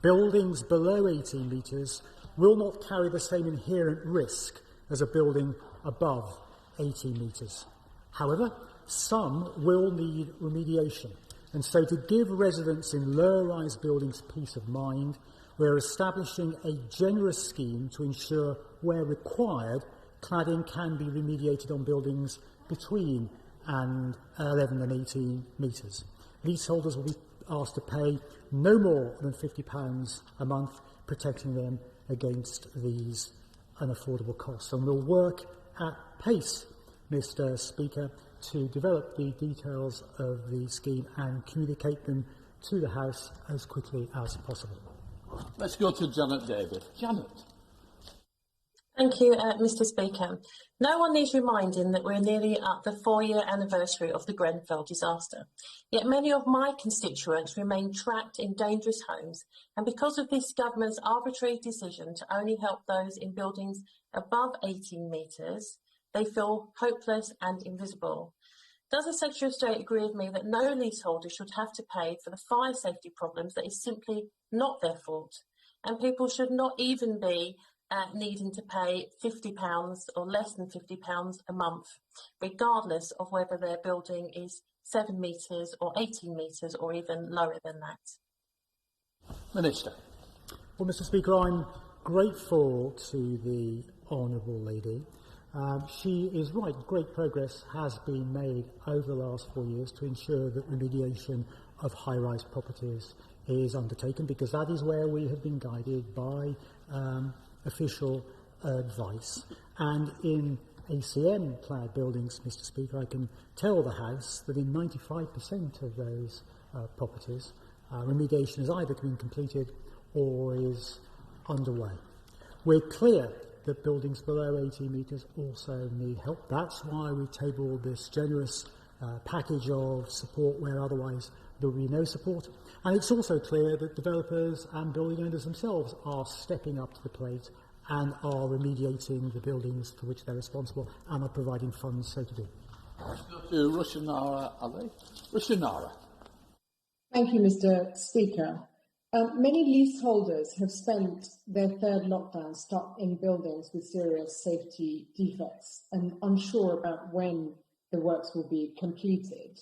Buildings below 18 metres will not carry the same inherent risk as a building above 18 metres. However, some will need remediation, and so to give residents in low-rise buildings peace of mind, we're establishing a generous scheme to ensure, where required, cladding can be remediated on buildings between 11 and 18 metres. Leaseholders will be asked to pay no more than £50 a month, protecting them against these unaffordable costs. And we'll work at pace, Mr. Speaker, to develop the details of the scheme and communicate them to the House as quickly as possible. Let's go to Janet David. Janet. Thank you, Mr. Speaker. No one needs reminding that we're nearly at the 4-year anniversary of the Grenfell disaster. Yet many of my constituents remain trapped in dangerous homes, and because of this government's arbitrary decision to only help those in buildings above 18 metres, they feel hopeless and invisible. Does the Secretary of State agree with me that no leaseholder should have to pay for the fire safety problems that is simply not their fault, and people should not even be needing to pay £50 or less than £50 a month, regardless of whether their building is 7 metres or 18 metres or even lower than that? Minister. Well, Mr. Speaker, I'm grateful to the Honourable Lady. She is right. Great progress has been made over the last 4 years to ensure that remediation of high-rise properties is undertaken, because that is where we have been guided by official advice. And in ACM-clad buildings, Mr. Speaker, I can tell the House that in 95% of those properties, remediation has either been completed or is underway. We're clear that buildings below 18 metres also need help. That's why we tabled this generous package of support where otherwise there will be no support. And it's also clear that developers and building owners themselves are stepping up to the plate and are remediating the buildings for which they're responsible and are providing funds so to do. Let's go to Rushanara Ali. Rushanara. Thank you, Mr. Speaker. Many leaseholders have spent their third lockdown stuck in buildings with serious safety defects and unsure about when the works will be completed.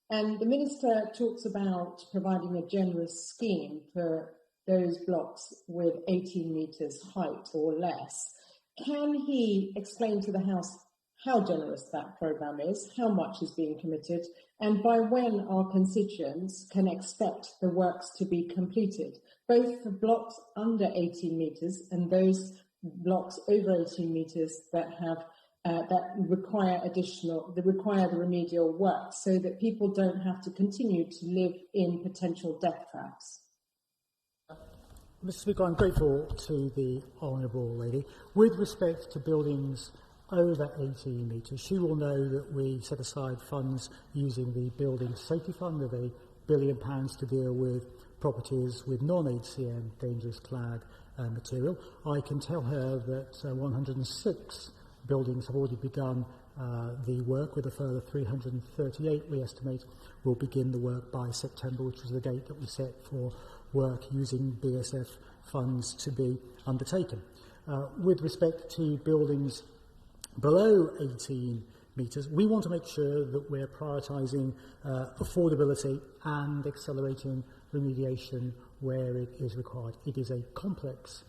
And the Minister talks about providing a generous scheme for those blocks with 18 metres height or less. Can he explain to the House how generous that programme is, how much is being committed, and by when our constituents can expect the works to be completed, both for blocks under 18 metres and those blocks over 18 metres that have that require the remedial work, so that people don't have to continue to live in potential death traps? Mr. Speaker, I'm grateful to the Honourable Lady. With respect to buildings over 18 metres, she will know that we set aside funds using the Building Safety Fund of £1 billion to deal with properties with non-HCM dangerous clad material. I can tell her that 106 buildings have already begun the work, with a further 338 we estimate will begin the work by September, which was the date that we set for work using BSF funds to be undertaken. With respect to buildings below 18 metres, we want to make sure that we're prioritising affordability and accelerating remediation where it is required. It is a complex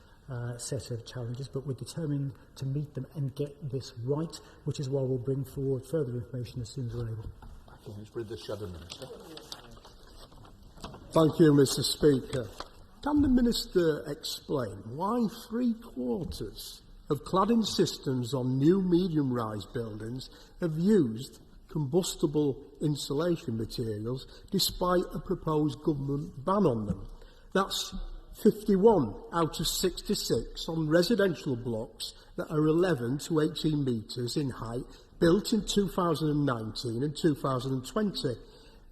set of challenges, but we're determined to meet them and get this right, which is why we'll bring forward further information as soon as we're able. With the Shadow Minister. Thank you, Mr. Speaker. Can the Minister explain why 3/4 of cladding systems on new medium-rise buildings have used combustible insulation materials despite a proposed government ban on them? That's 51 out of 66 on residential blocks that are 11 to 18 metres in height, built in 2019 and 2020,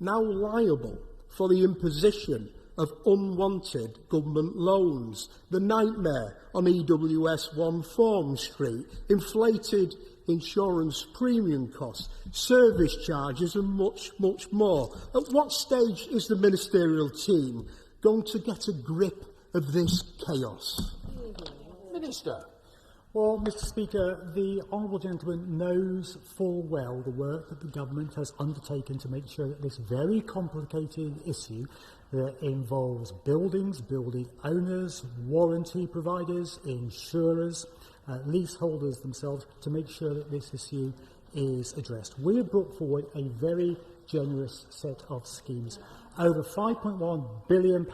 now liable for the imposition of unwanted government loans, the nightmare on EWS 1 Form Street, inflated insurance premium costs, service charges and much, much more. At what stage is the ministerial team going to get a grip of this chaos? Minister. Well, Mr. Speaker, the honourable gentleman knows full well the work that the government has undertaken to make sure that this very complicated issue that involves buildings, building owners, warranty providers, insurers, leaseholders themselves, to make sure that this issue is addressed. We have brought forward a very generous set of schemes. Over £5.1 billion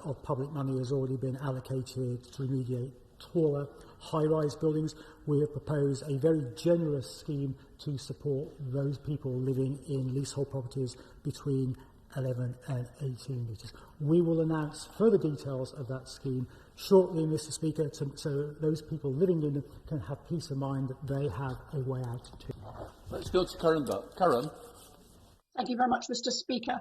of public money has already been allocated to remediate taller, high-rise buildings. We have proposed a very generous scheme to support those people living in leasehold properties between 11 and 18 metres. We will announce further details of that scheme shortly, Mr. Speaker, so those people living in them can have peace of mind that they have a way out too. Let's go to Karen. Karen. Thank you very much, Mr. Speaker.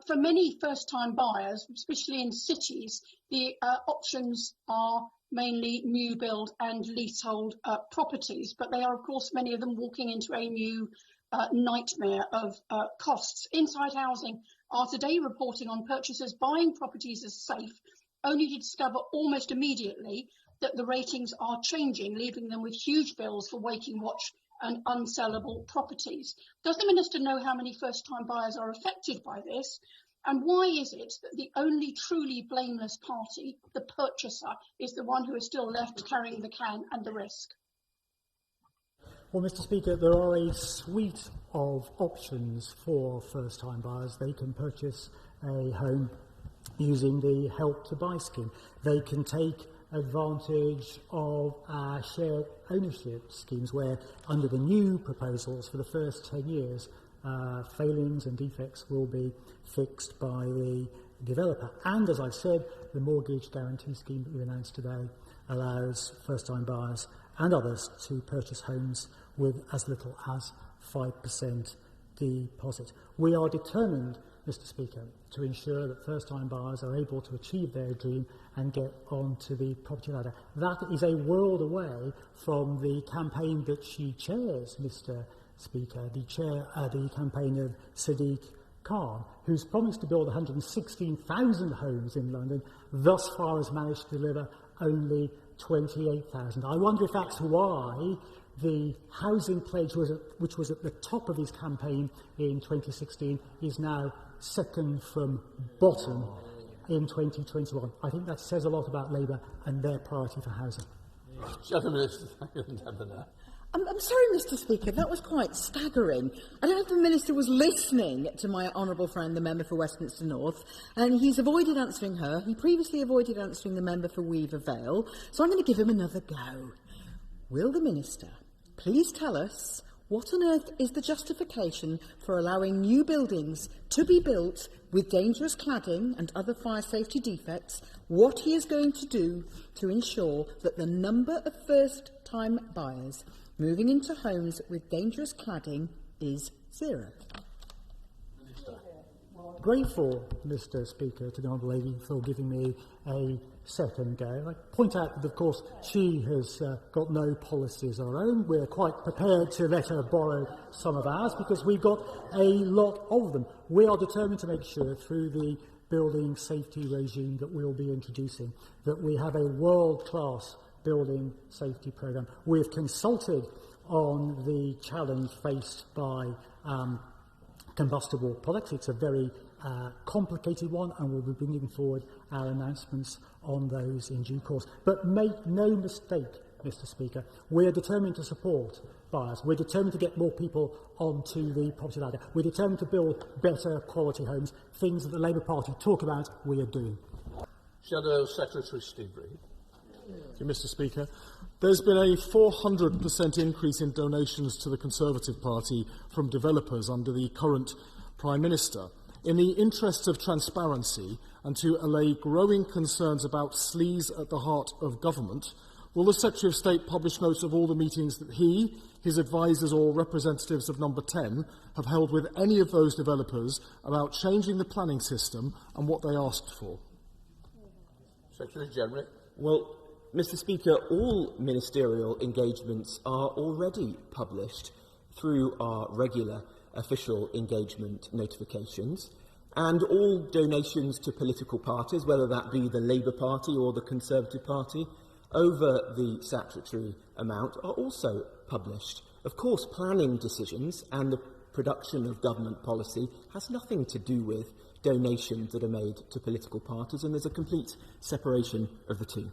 For many first-time buyers, especially in cities, the options are mainly new build and leasehold properties, but they are, of course, many of them walking into a new nightmare of costs. Inside Housing are today reporting on purchasers buying properties as safe, only to discover almost immediately that the ratings are changing, leaving them with huge bills for waiting watch and unsellable properties. Does the Minister know how many first-time buyers are affected by this? And why is it that the only truly blameless party, the purchaser, is the one who is still left carrying the can and the risk? Well, Mr. Speaker, there are a suite of options for first-time buyers. They can purchase a home using the Help to Buy scheme. They can take advantage of shared ownership schemes where, under the new proposals, for the first 10 years, failings and defects will be fixed by the developer. And as I said, the mortgage guarantee scheme that we announced today allows first-time buyers and others to purchase homes with as little as 5% deposit. We are determined, Mr. Speaker, to ensure that first-time buyers are able to achieve their dream and get onto the property ladder. That is a world away from the campaign that she chairs, Mr. Speaker, the campaign of Sadiq Khan, who's promised to build 116,000 homes in London, thus far has managed to deliver only 28,000. I wonder if that's why the housing pledge, which was at the top of his campaign in 2016, is now second from bottom in 2021. I think that says a lot about Labour and their priority for housing. I'm sorry, Mr. Speaker, that was quite staggering. I don't know if the Minister was listening to my honourable friend, the member for Westminster North, and he's avoided answering her. He previously avoided answering the member for Weaver Vale, so I'm going to give him another go. Will the Minister please tell us what on earth is the justification for allowing new buildings to be built with dangerous cladding and other fire safety defects, what he is going to do to ensure that the number of first-time buyers moving into homes with dangerous cladding is zero? Grateful, Mr. Speaker, to the Honourable Lady for giving me a second go. I point out that, of course, she has got no policies of her own. We're quite prepared to let her borrow some of ours because we've got a lot of them. We are determined to make sure, through the building safety regime that we'll be introducing, that we have a world-class building safety programme. We have consulted on the challenge faced by combustible products. It's a very complicated one, and we'll be bringing forward our announcements on those in due course. But make no mistake, Mr. Speaker, we are determined to support buyers. We're determined to get more people onto the property ladder. We're determined to build better quality homes. Things that the Labour Party talk about, we are doing. Shadow Secretary Steve Reid. Thank you, Mr. Speaker. There's been a 400% increase in donations to the Conservative Party from developers under the current Prime Minister. In the interests of transparency and to allay growing concerns about sleaze at the heart of government, will the Secretary of State publish notes of all the meetings that he, his advisers or representatives of Number 10 have held with any of those developers about changing the planning system and what they asked for? Secretary General. Well, Mr. Speaker, all ministerial engagements are already published through our regular official engagement notifications, And all donations to political parties, whether that be the Labour Party or the Conservative Party, over the statutory amount are also published. Of course, planning decisions and the production of government policy has nothing to do with donations that are made to political parties, and there's a complete separation of the two.